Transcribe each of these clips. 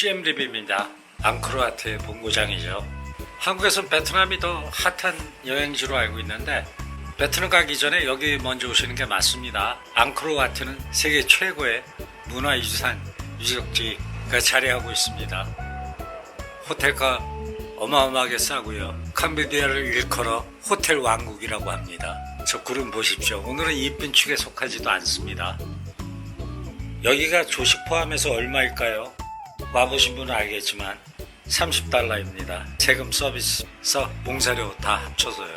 CM리뷰입니다. 앙코르와트의 본고장이죠. 한국에선 베트남이 더 핫한 여행지로 알고 있는데 베트남 가기 전에 여기 먼저 오시는 게 맞습니다. 앙코르와트는 세계 최고의 문화유산 유적지가 자리하고 있습니다. 호텔가 어마어마하게 싸고요. 캄보디아를 일컬어 호텔 왕국이라고 합니다. 저 구름 보십시오. 오늘은 이쁜 축에 속하지도 않습니다. 여기가 조식 포함해서 얼마일까요? 와보신 분은 알겠지만 $30입니다. 세금 서비스, 봉사료 다 합쳐서요.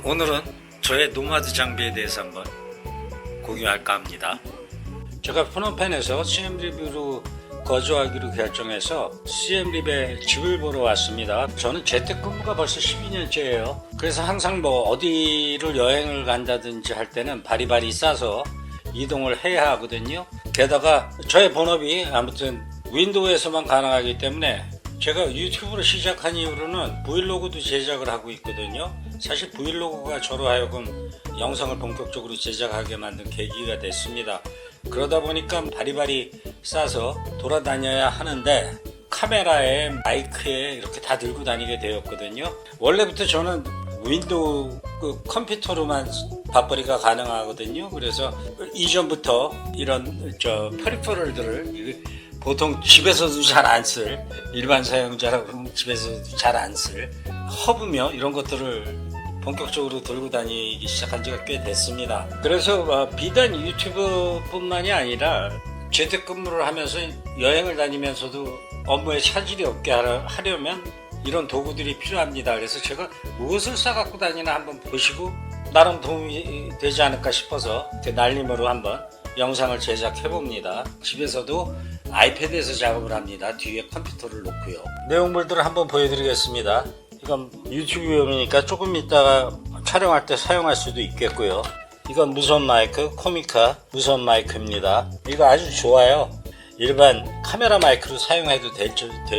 오늘은 저의 노마드 장비에 대해서 한번 공유할까 합니다. 제가 프놈펜에서 CM리뷰로 거주하기로 결정해서 CM리뷰에 집을 보러 왔습니다. 저는 재택근무가 벌써 12년째예요. 그래서 항상 어디를 여행을 간다든지 할 때는 바리바리 싸서 이동을 해야 하거든요. 게다가 저의 본업이 아무튼 윈도우에서만 가능하기 때문에 제가 유튜브를 시작한 이후로는 브이로그도 제작을 하고 있거든요. 사실 브이로그가 저로 하여금 영상을 본격적으로 제작하게 만든 계기가 됐습니다. 그러다 보니까 바리바리 싸서 돌아다녀야 하는데 카메라에 마이크에 이렇게 다 들고 다니게 되었거든요. 원래부터 저는 윈도우 컴퓨터로만 밥벌이가 가능하거든요. 그래서 이전부터 이런 페리퍼럴들을 보통 집에서도 잘 안 쓸, 일반 사용자라고 그러면 집에서도 잘 안 쓸 허브며 이런 것들을 본격적으로 들고 다니기 시작한 지가 꽤 됐습니다. 그래서 비단 유튜브뿐만이 아니라 재택근무를 하면서 여행을 다니면서도 업무에 차질이 없게 하려면 이런 도구들이 필요합니다. 그래서 제가 무엇을 싸갖고 다니나 한번 보시고 나름 도움이 되지 않을까 싶어서 날림으로 한번 영상을 제작해 봅니다. 집에서도 아이패드에서 작업을 합니다. 뒤에 컴퓨터를 놓고요. 내용물들을 한번 보여드리겠습니다. 이건 유튜브용이니까 조금 이따가 촬영할 때 사용할 수도 있겠고요. 이건 무선 마이크, 코미카 무선 마이크입니다. 이거 아주 좋아요. 일반 카메라 마이크로 사용해도 될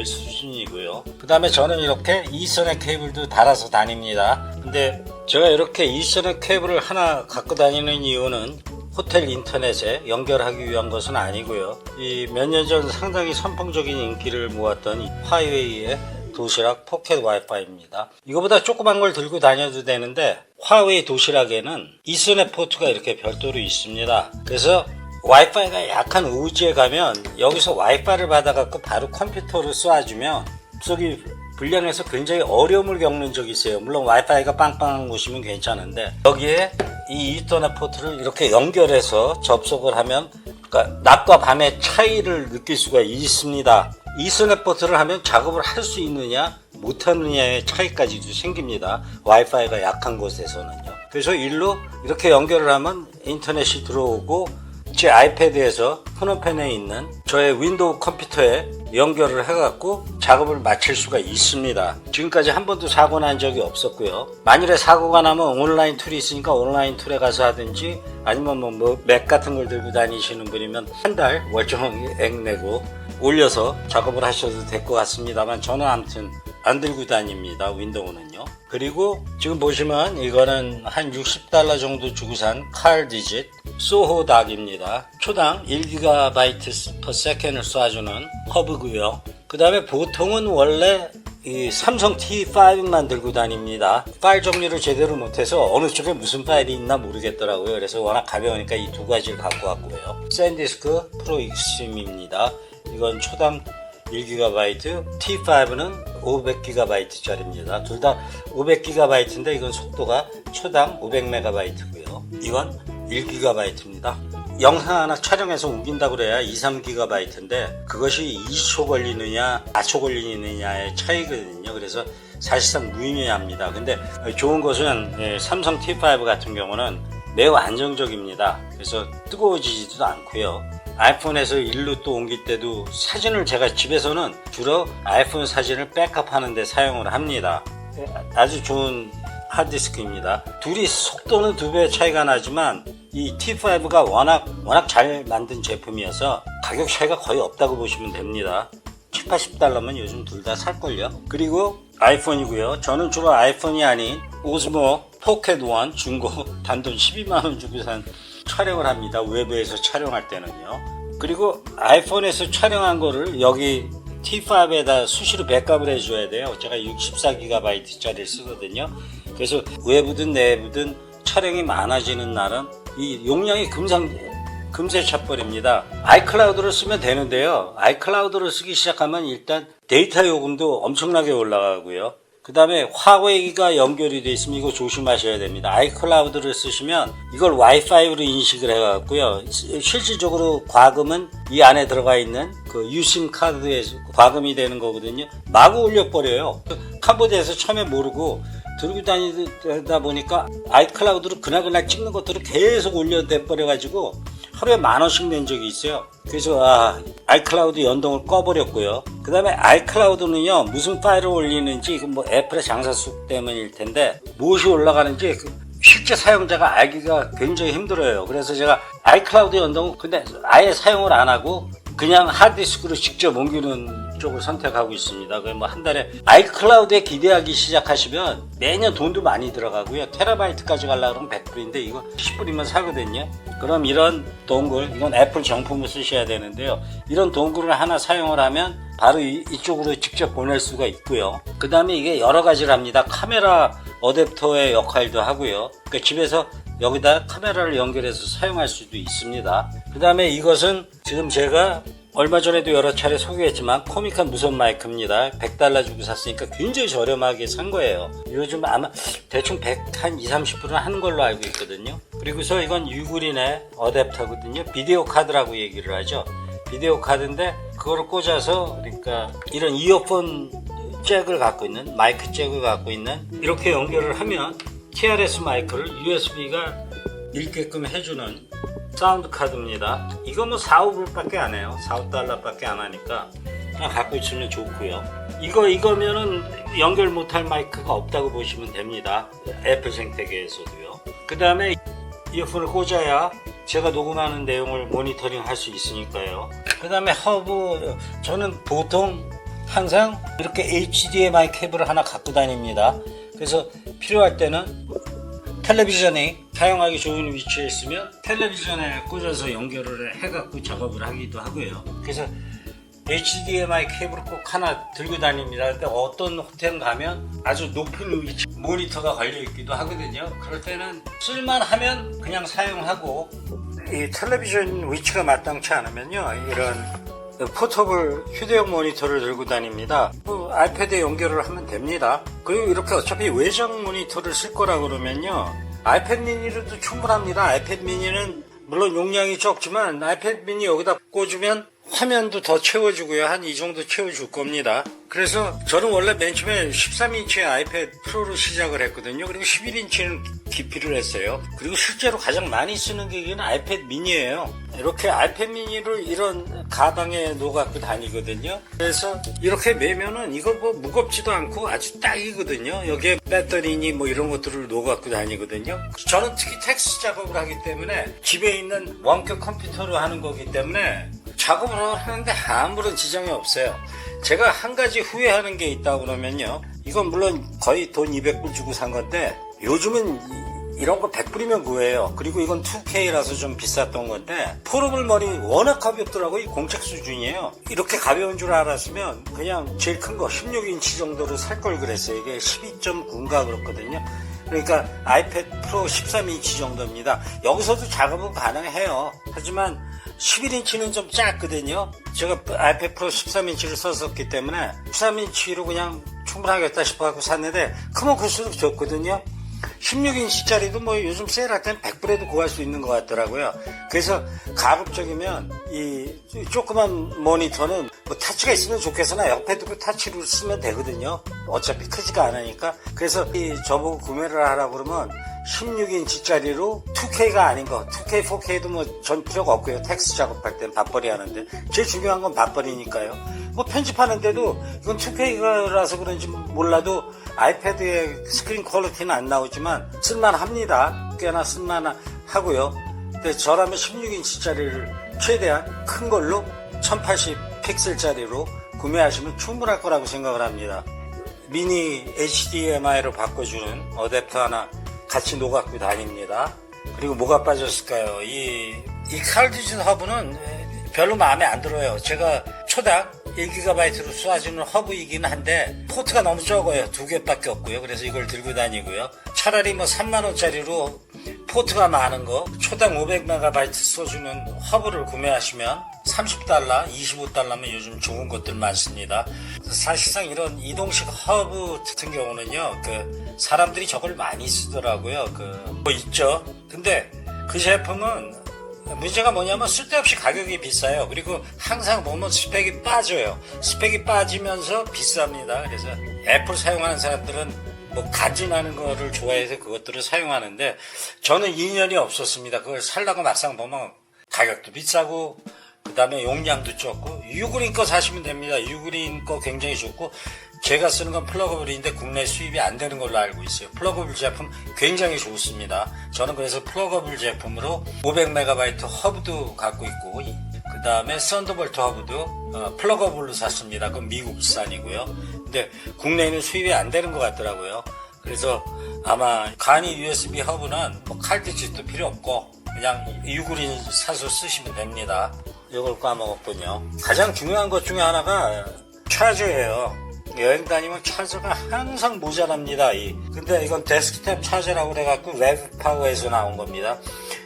수준이고요. 그 다음에 저는 이렇게 이서넷 케이블도 달아서 다닙니다. 근데 제가 이렇게 이서넷 케이블을 하나 갖고 다니는 이유는 호텔 인터넷에 연결하기 위한 것은 아니고요. 이 몇 년 전 상당히 선풍적인 인기를 모았던 이 화웨이의 도시락 포켓 와이파이입니다. 이거보다 조그만 걸 들고 다녀도 되는데 화웨이 도시락에는 이서넷 포트가 이렇게 별도로 있습니다. 그래서 와이파이가 약한 우지에 가면 여기서 와이파이를 받아갖고 바로 컴퓨터로 쏴주면 속이 불량해서 굉장히 어려움을 겪는 적이 있어요. 물론 와이파이가 빵빵한 곳이면 괜찮은데 여기에 이 이더넷 포트를 이렇게 연결해서 접속을 하면 그러니까 낮과 밤의 차이를 느낄 수가 있습니다. 이더넷 포트를 하면 작업을 할 수 있느냐 못하느냐의 차이까지도 생깁니다. 와이파이가 약한 곳에서는요. 그래서 이렇게 연결을 하면 인터넷이 들어오고 제 아이패드에서 프놈펜에 있는 저의 윈도우 컴퓨터에 연결을 해갖고 작업을 마칠 수가 있습니다. 지금까지 한 번도 사고 난 적이 없었고요. 만일에 사고가 나면 온라인 툴이 있으니까 온라인 툴에 가서 하든지 아니면 맥 같은 걸 들고 다니시는 분이면 한 달 월정액 내고 올려서 작업을 하셔도 될 것 같습니다만 저는 아무튼 안 들고 다닙니다. 윈도우는요. 그리고 지금 보시면 이거는 한 $60 정도 주고 산 칼디짓 소호닥입니다. 초당 1GB/s을 쏴주는 허브고요. 그 다음에 보통은 원래 이 삼성 T5만 들고 다닙니다. 파일 정리를 제대로 못해서 어느 쪽에 무슨 파일이 있나 모르겠더라고요. 그래서 워낙 가벼우니까 이 두 가지를 갖고 왔고요. 샌디스크 프로 익스트림입니다. 이건 초당 1GB, T5는 500GB 짜리입니다. 둘 다 500GB인데 이건 속도가 초당 500MB고요. 이건 1GB입니다. 영상 하나 촬영해서 옮긴다고 그래야 2-3GB인데 그것이 2초 걸리느냐 4초 걸리느냐의 차이거든요. 그래서 사실상 무의미합니다. 근데 좋은 것은 삼성 T5 같은 경우는 매우 안정적입니다. 그래서 뜨거워지지도 않고요. 아이폰에서 일로 또 옮길 때도 사진을 제가 집에서는 주로 아이폰 사진을 백업하는 데 사용을 합니다. 아주 좋은 하드디스크입니다. 둘이 속도는 2배 차이가 나지만 이 T5가 워낙 잘 만든 제품이어서 가격 차이가 거의 없다고 보시면 됩니다. $70-80면 요즘 둘 다 살걸요. 그리고 아이폰이고요. 저는 주로 아이폰이 아닌 오즈모 포켓 1 중고 단돈 12만원 주고 산 촬영을 합니다. 외부에서 촬영할 때는요. 그리고 아이폰에서 촬영한 거를 여기 T5에다 수시로 백업을 해줘야 돼요. 제가 64GB짜리를 쓰거든요. 그래서 외부든 내부든 촬영이 많아지는 날은 이 용량이 금세 차버립니다. 아이클라우드를 쓰면 되는데요. 아이클라우드를 쓰기 시작하면 일단 데이터 요금도 엄청나게 올라가고요. 그 다음에 화웨이가 연결이 되어 있으면 이거 조심하셔야 됩니다. 아이클라우드를 쓰시면 이걸 와이파이로 인식을 해갖고요. 실질적으로 과금은 이 안에 들어가 있는 그 유심 카드에 과금이 되는 거거든요. 마구 올려버려요. 캄보디아에서 처음에 모르고 들고 다니다 보니까 아이클라우드로 그날 찍는 것들을 계속 올려내버려가지고 하루에 10,000원씩 낸 적이 있어요. 그래서 아이클라우드 연동을 꺼버렸고요. 그 다음에 아이클라우드는요, 무슨 파일을 올리는지 이건 뭐 애플의 장사수 때문일 텐데 무엇이 올라가는지 실제 사용자가 알기가 굉장히 힘들어요. 그래서 제가 아이클라우드 연동을 근데 아예 사용을 안 하고 그냥 하드디스크로 직접 옮기는 쪽을 선택하고 있습니다. 뭐 한 달에 아이클라우드에 기대하기 시작하시면 매년 돈도 많이 들어가고요. 테라바이트까지 가려고 그러면 100불인데 이거 10불이면 사거든요. 그럼 이런 동굴, 이건 애플 정품을 쓰셔야 되는데요. 이런 동굴을 하나 사용을 하면 바로 이쪽으로 직접 보낼 수가 있고요. 그 다음에 이게 여러 가지를 합니다. 카메라 어댑터의 역할도 하고요. 그러니까 집에서 여기다 카메라를 연결해서 사용할 수도 있습니다. 그 다음에 이것은 지금 제가 얼마 전에도 여러 차례 소개했지만 코미카 무선 마이크입니다. $100 주고 샀으니까 굉장히 저렴하게 산 거예요. 요즘 아마 대충 120-30%는 하는 걸로 알고 있거든요. 그리고서 이건 유그린의 어댑터거든요. 비디오 카드라고 얘기를 하죠. 비디오 카드인데 그거를 꽂아서 그러니까 이런 이어폰 잭을 갖고 있는 마이크 잭을 갖고 있는 이렇게 연결을 하면 TRS 마이크를 USB가 읽게끔 해주는 사운드 카드입니다. 이거 뭐 4-5불밖에 안 해요. 4-5달러밖에 안 하니까 그냥 갖고 있으면 좋고요. 이거면은 연결 못할 마이크가 없다고 보시면 됩니다. 애플 생태계에서도요. 그 다음에 이어폰을 꽂아야 제가 녹음하는 내용을 모니터링 할 수 있으니까요. 그 다음에 허브, 저는 보통 항상 이렇게 HDMI 케이블을 하나 갖고 다닙니다. 그래서 필요할 때는 텔레비전이 사용하기 좋은 위치에 있으면 텔레비전에 꽂아서 연결을 해갖고 작업을 하기도 하고요. 그래서 HDMI 케이블을 꼭 하나 들고 다닙니다. 근데 어떤 호텔 가면 아주 높은 위치 모니터가 걸려있기도 하거든요. 그럴 때는 쓸만하면 그냥 사용하고 이 텔레비전 위치가 마땅치 않으면요, 이런 포터블 휴대용 모니터를 들고 다닙니다. 아이패드에 연결을 하면 됩니다. 그리고 이렇게 어차피 외장 모니터를 쓸 거라 그러면요, 아이패드 미니로도 충분합니다. 아이패드 미니는 물론 용량이 적지만 아이패드 미니 여기다 꽂으면 화면도 더 채워주고요. 한 이 정도 채워줄 겁니다. 그래서 저는 원래 맨 처음에 13인치의 아이패드 프로로 시작을 했거든요. 그리고 11인치는 기피를 했어요. 그리고 실제로 가장 많이 쓰는 기기는 아이패드 미니예요. 이렇게 아이패드 미니를 이런 가방에 놓아갖고 다니거든요. 그래서 이렇게 매면은 이거 뭐 무겁지도 않고 아주 딱이거든요. 여기에 배터리니 뭐 이런 것들을 놓아갖고 다니거든요. 저는 특히 텍스트 작업을 하기 때문에 집에 있는 원격 컴퓨터로 하는 거기 때문에 작업을 하는데 아무런 지장이 없어요. 제가 한 가지 후회하는 게 있다고 그러면요, 이건 물론 거의 돈 200불 주고 산 건데 요즘은 이런 거 100불이면 구해요. 그리고 이건 2K라서 좀 비쌌던 건데 포러블 머리 워낙 가볍더라고요. 이 공책 수준이에요. 이렇게 가벼운 줄 알았으면 그냥 제일 큰 거 16인치 정도로 살 걸 그랬어요. 이게 12.9인가 그렇거든요. 그러니까 아이패드 프로 13인치 정도입니다. 여기서도 작업은 가능해요. 하지만 11인치는 좀 작거든요. 제가 아이패드 프로 13인치를 썼었기 때문에 13인치로 그냥 충분하겠다 싶어갖고 샀는데 크면 클수록 좋거든요. 16인치짜리도 뭐 요즘 세일할 때는 100불에도 구할 수 있는 것 같더라고요. 그래서 가급적이면 이 조그만 모니터는 뭐 타치가 있으면 좋겠으나 옆에 두고 타치로 쓰면 되거든요. 어차피 크지가 않으니까. 그래서 저보고 구매를 하라고 그러면 16인치짜리로 2K가 아닌 거, 2K, 4K도 뭐 전 필요가 없고요. 텍스트 작업할 땐 밥벌이 하는데 제일 중요한 건 밥벌이니까요. 뭐 편집하는데도 이건 2K라서 그런지 몰라도 아이패드의 스크린 퀄리티는 안 나오지만 쓸만합니다. 꽤나 쓸만하고요. 근데 저라면 16인치짜리를 최대한 큰 걸로 1080 픽셀짜리로 구매하시면 충분할 거라고 생각을 합니다. 미니 HDMI로 바꿔주는 어댑터 하나 같이 놓아갖고 다닙니다. 그리고 뭐가 빠졌을까요? 이 칼디즌 허브는 별로 마음에 안 들어요. 제가 초당 1GB로 쏴주는 허브이긴 한데 포트가 너무 적어요. 2개밖에 없고요. 그래서 이걸 들고 다니고요. 차라리 뭐 3만원짜리로 포트가 많은 거 초당 500MB 쏘주는 허브를 구매하시면 30달러, 25달러면 요즘 좋은 것들 많습니다. 사실상 이런 이동식 허브 같은 경우는요, 사람들이 저걸 많이 쓰더라고요. 뭐 있죠. 근데 그 제품은 문제가 뭐냐면 쓸데없이 가격이 비싸요. 그리고 항상 보면 스펙이 빠져요. 스펙이 빠지면서 비쌉니다. 그래서 애플 사용하는 사람들은 뭐 간지나는 거를 좋아해서 그것들을 사용하는데 저는 인연이 없었습니다. 그걸 살라고 막상 보면 가격도 비싸고 그 다음에 용량도 적고 유그린 거 사시면 됩니다. 유그린 거 굉장히 좋고 제가 쓰는 건 플러그블인데 국내 수입이 안 되는 걸로 알고 있어요. 플러그블 제품 굉장히 좋습니다. 저는 그래서 플러그블 제품으로 500MB 허브도 갖고 있고 그 다음에 썬더볼트 허브도 플러그블로 샀습니다. 그건 미국산이고요. 근데 국내에는 수입이 안 되는 것 같더라고요. 그래서 아마 간이 USB 허브는 뭐 칼티지도 필요 없고 그냥 유그린 사서 쓰시면 됩니다. 이걸 까먹었군요. 가장 중요한 것 중에 하나가 차저예요. 여행 다니면 차저가 항상 모자랍니다. 근데 이건 데스크탑 차저라고 그래갖고 랩파워에서 나온 겁니다.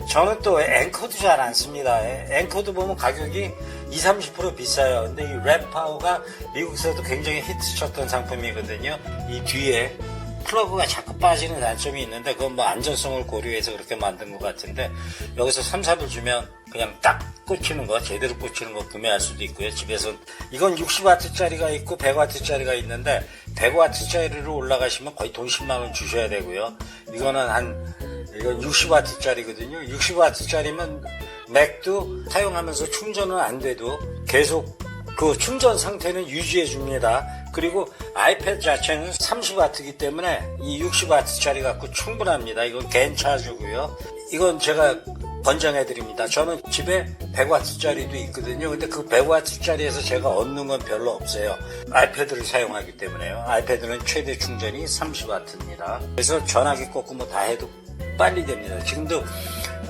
저는 또 앵커도 잘 안 씁니다. 앵커도 보면 가격이 20-30% 비싸요. 근데 이 랩파워가 미국에서도 굉장히 히트쳤던 상품이거든요. 이 뒤에 플러그가 자꾸 빠지는 단점이 있는데 그건 뭐 안전성을 고려해서 그렇게 만든 것 같은데 여기서 3-4불 주면 그냥 딱 꽂히는 거 제대로 꽂히는 거 구매할 수도 있고요. 집에서 이건 60W짜리가 있고 100W짜리가 있는데 100W짜리로 올라가시면 거의 돈 10만원 주셔야 되고요. 이건 60W짜리거든요. 60W짜리면 맥도 사용하면서 충전은 안 돼도 계속 그 충전 상태는 유지해 줍니다. 그리고 아이패드 자체는 30W이기 때문에 이 60W짜리 갖고 충분합니다. 이건 겐차주고요. 이건 제가 권장해 드립니다. 저는 집에 100W짜리도 있거든요. 근데 그 100W짜리에서 제가 얻는 건 별로 없어요. 아이패드를 사용하기 때문에요. 아이패드는 최대 충전이 30W입니다. 그래서 전화기 꽂고 뭐 다 해도 빨리 됩니다. 지금도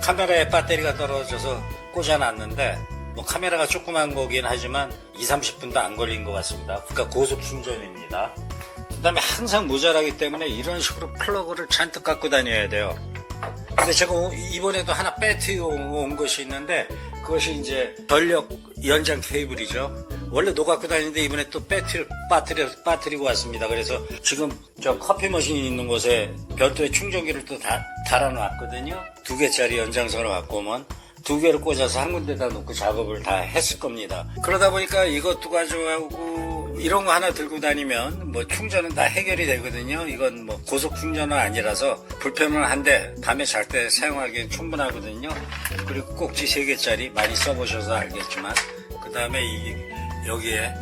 카메라에 배터리가 떨어져서 꽂아놨는데 뭐 카메라가 조그만 거긴 하지만 2-30분도 안 걸린 것 같습니다. 그러니까 고속 충전입니다. 그 다음에 항상 모자라기 때문에 이런 식으로 플러그를 잔뜩 갖고 다녀야 돼요. 근데 제가 이번에도 하나 온 것이 있는데 그것이 이제 전력 연장 케이블이죠. 원래 놓갖고 다니는데 이번에 또 빠뜨리고 왔습니다. 그래서 지금 저 커피 머신이 있는 곳에 별도의 충전기를 또 달아놨거든요. 2개짜리 연장선을 갖고 오면 2개를 꽂아서 한 군데다 놓고 작업을 다 했을 겁니다. 그러다 보니까 이것도 가져가고 이런 거 하나 들고 다니면 뭐 충전은 다 해결이 되거든요. 이건 뭐 고속 충전은 아니라서 불편은 한데 밤에 잘 때 사용하기엔 충분하거든요. 그리고 꼭지 3개짜리 많이 써보셔서 알겠지만 그 다음에 여기에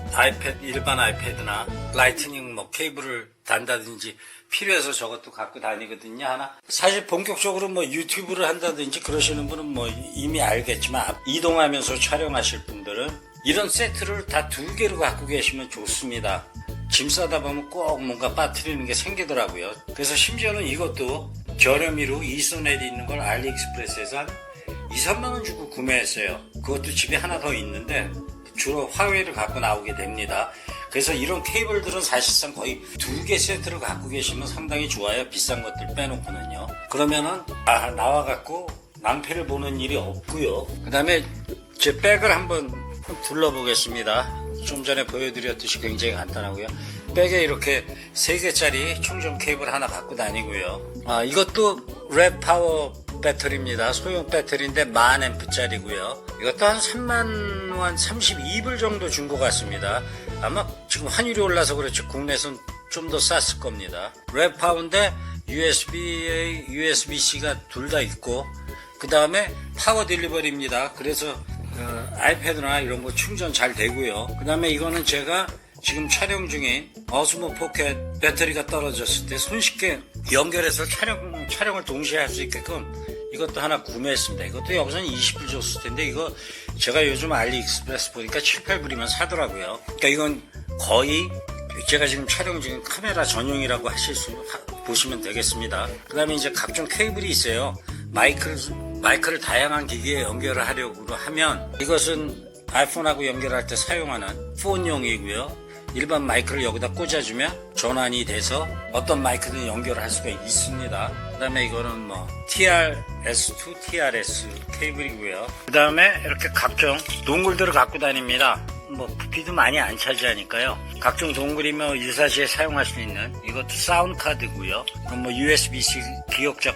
일반 아이패드나 라이트닝 뭐 케이블을 단다든지 필요해서 저것도 갖고 다니거든요. 하나 사실 본격적으로 뭐 유튜브를 한다든지 그러시는 분은 뭐 이미 알겠지만 이동하면서 촬영하실 분들은 이런 세트를 다 2개로 갖고 계시면 좋습니다. 짐 싸다 보면 꼭 뭔가 빠뜨리는 게 생기더라고요. 그래서 심지어는 이것도 저렴이로 이소넷이 있는 걸 알리익스프레스에서 한 2-3만원 주고 구매했어요. 그것도 집에 하나 더 있는데 주로 화웨이를 갖고 나오게 됩니다. 그래서 이런 케이블들은 사실상 거의 2개 세트를 갖고 계시면 상당히 좋아요. 비싼 것들 빼놓고는요. 그러면은 나와갖고 낭패를 보는 일이 없고요. 그 다음에 제 백을 한번 둘러보겠습니다. 좀 전에 보여드렸듯이 굉장히 간단하고요. 백에 이렇게 3개짜리 충전 케이블 하나 갖고 다니고요. 이것도 랩파워 배터리입니다. 소형 배터리인데 10,000A짜리고요. 이것도 한 32불 정도 준 것 같습니다. 아마 지금 환율이 올라서 그렇죠. 국내에선 좀 더 쌌을 겁니다. 랩파워인데 USB-A, USB-C가 둘 다 있고 그 다음에 파워 딜리버리입니다. 그래서 아이패드나 이런 거 충전 잘 되고요. 그 다음에 이거는 제가 지금 촬영 중인 어스모 포켓 배터리가 떨어졌을 때 손쉽게 연결해서 촬영을 동시에 할 수 있게끔 이것도 하나 구매했습니다. 이것도 여기서는 20불 줬을 텐데 이거 제가 요즘 알리익스프레스 보니까 7-8불이면 사더라고요. 그러니까 이건 거의 제가 지금 촬영 중인 카메라 전용이라고 보시면 되겠습니다. 그 다음에 이제 각종 케이블이 있어요. 마이크를 다양한 기기에 연결을 하려고 하면 이것은 아이폰하고 연결할 때 사용하는 폰용이고요. 일반 마이크를 여기다 꽂아주면 전환이 돼서 어떤 마이크든 연결을 할 수가 있습니다. 그 다음에 이거는 뭐 TRS2, TRS 케이블이고요. 그 다음에 이렇게 각종 동굴들을 갖고 다닙니다. 뭐 부피도 많이 안 차지하니까요. 각종 동굴이며 일사시에 사용할 수 있는 이것도 사운드 카드고요. 이건 뭐 USB-C 기억자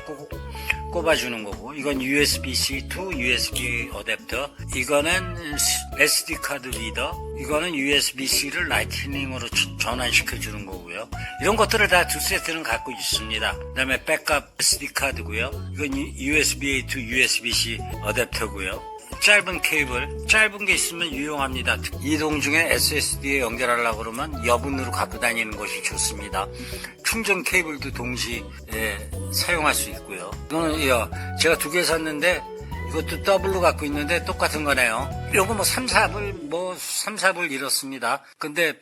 꼽아주는 거고, 이건 USB-C to USB 어댑터, 이거는 SD 카드 리더, 이거는 USB-C를 라이트닝으로 전환시켜 주는 거고요. 이런 것들을 다 두 세트는 갖고 있습니다. 그 다음에 백업 SD 카드고요. 이건 USB-A to USB-C 어댑터고요. 짧은 케이블, 짧은 게 있으면 유용합니다. 이동 중에 SSD에 연결하려고 그러면 여분으로 갖고 다니는 것이 좋습니다. 충전 케이블도 동시에 사용할 수 있고요. 이거는 제가 두 개 샀는데 이것도 더블로 갖고 있는데 똑같은 거네요. 요거 뭐 3, 4불 이렇습니다. 근데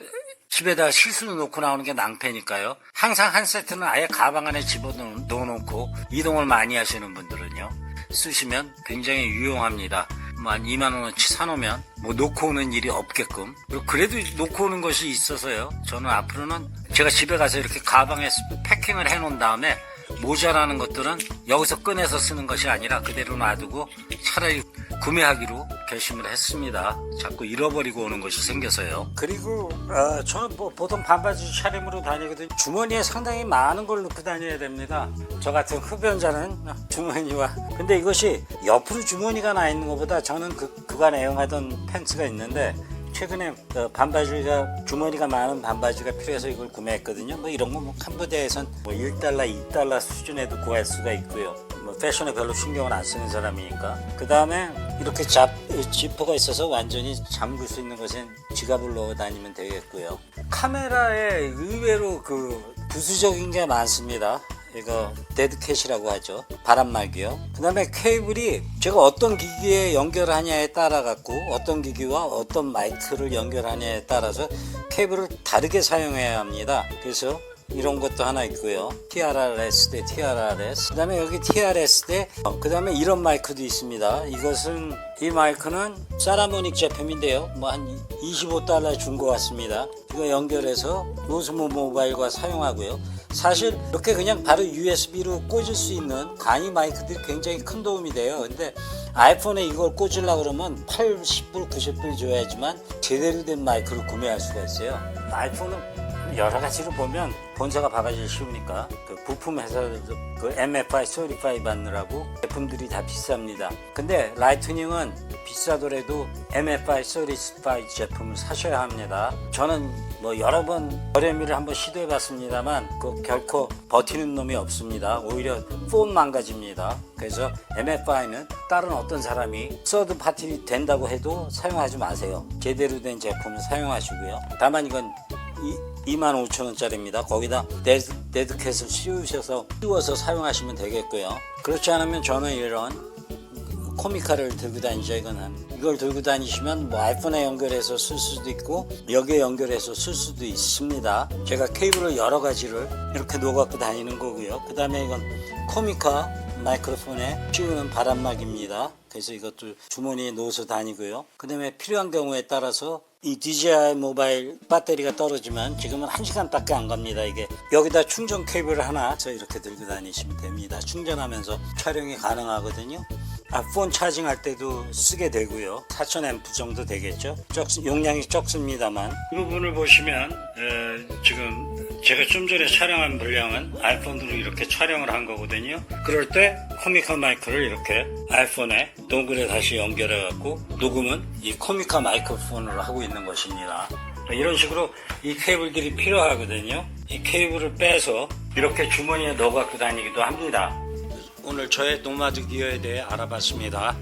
집에다 실수로 놓고 나오는 게 낭패니까요. 항상 한 세트는 아예 가방 안에 집어넣어놓고 이동을 많이 하시는 분들은요, 쓰시면 굉장히 유용합니다. 한 2만원어치 사놓으면 뭐 놓고 오는 일이 없게끔. 그래도 놓고 오는 것이 있어서요, 저는 앞으로는 제가 집에 가서 이렇게 가방에 패킹을 해놓은 다음에 모자라는 것들은 여기서 꺼내서 쓰는 것이 아니라 그대로 놔두고 차라리 구매하기로 결심을 했습니다. 자꾸 잃어버리고 오는 것이 생겨서요. 그리고 저는 뭐 보통 반바지 차림으로 다니거든요. 주머니에 상당히 많은 걸 넣고 다녀야 됩니다. 저 같은 흡연자는 주머니와, 근데 이것이 옆으로 주머니가 나 있는 것보다 저는 그간 애용하던 팬츠가 있는데 최근에 반바지가 주머니가 많은 반바지가 필요해서 이걸 구매했거든요. 뭐 이런 거 뭐 캄보디아에선 뭐 1달러, 2달러 수준에도 구할 수가 있고요. 뭐 패션에 별로 신경을 안 쓰는 사람이니까. 그 다음에 이렇게 지퍼가 있어서 완전히 잠글 수 있는 것은 지갑을 넣어 다니면 되겠고요. 카메라에 의외로 부수적인 게 많습니다. 이거 데드캣이라고 하죠. 바람막이요. 그 다음에 케이블이 제가 어떤 기기에 연결하냐에 따라 갖고 어떤 기기와 어떤 마이크를 연결하냐에 따라서 케이블을 다르게 사용해야 합니다. 그래서 이런 것도 하나 있고요. TRRS 대 TRRS. 그 다음에 여기 TRS 대 그 다음에 이런 마이크도 있습니다. 이 마이크는 사라모닉 제품인데요. 뭐 한 25달러 준 것 같습니다. 이거 연결해서 노스모 모바일과 사용하고요. 사실 이렇게 그냥 바로 USB로 꽂을 수 있는 간이 마이크들이 굉장히 큰 도움이 돼요. 근데 아이폰에 이걸 꽂으려고 그러면 80불, 90불 줘야지만 제대로 된 마이크를 구매할 수가 있어요. 아이폰은 여러 가지로 보면 본사가 바가지 쉬우니까 부품 회사들도 MFI, Certify 받느라고 제품들이 다 비쌉니다. 근데 라이트닝은 비싸더라도 MFI, Certify 제품을 사셔야 합니다. 저는 뭐 여러 번 저렴이를 한번 시도해 봤습니다만 결코 버티는 놈이 없습니다. 오히려 폰 망가집니다. 그래서 MFI는 다른 어떤 사람이 서드 파티 된다고 해도 사용하지 마세요. 제대로 된 제품을 사용하시고요. 다만 이건 25,000원짜리입니다. 거기다 데드캣을 씌워서 사용하시면 되겠고요. 그렇지 않으면 저는 이런 코미카를 들고 다니죠. 이걸 들고 다니시면 뭐 아이폰에 연결해서 쓸 수도 있고 여기에 연결해서 쓸 수도 있습니다. 제가 케이블을 여러 가지를 이렇게 놓아갖고 다니는 거고요. 그 다음에 이건 코미카 마이크로폰에 씌우는 바람막입니다. 그래서 이것도 주머니에 넣어서 다니고요. 그 다음에 필요한 경우에 따라서 이 DJI 모바일 배터리가 떨어지면 지금은 1시간밖에 안 갑니다. 이게 여기다 충전 케이블을 하나 이렇게 들고 다니시면 됩니다. 충전하면서 촬영이 가능하거든요. 폰 차징할 때도 쓰게 되고요. 4000A 정도 되겠죠. 용량이 적습니다만 이 부분을 보시면 지금 제가 좀 전에 촬영한 물량은 아이폰으로 이렇게 촬영을 한 거거든요. 그럴 때 코미카 마이크를 이렇게 아이폰에 동글에 다시 연결해 갖고 녹음은 이 코미카 마이크폰으로 하고 있는 것입니다. 이런 식으로 이 케이블들이 필요하거든요. 이 케이블을 빼서 이렇게 주머니에 넣어 갖고 다니기도 합니다. 오늘 저의 노마드 기어에 대해 알아봤습니다.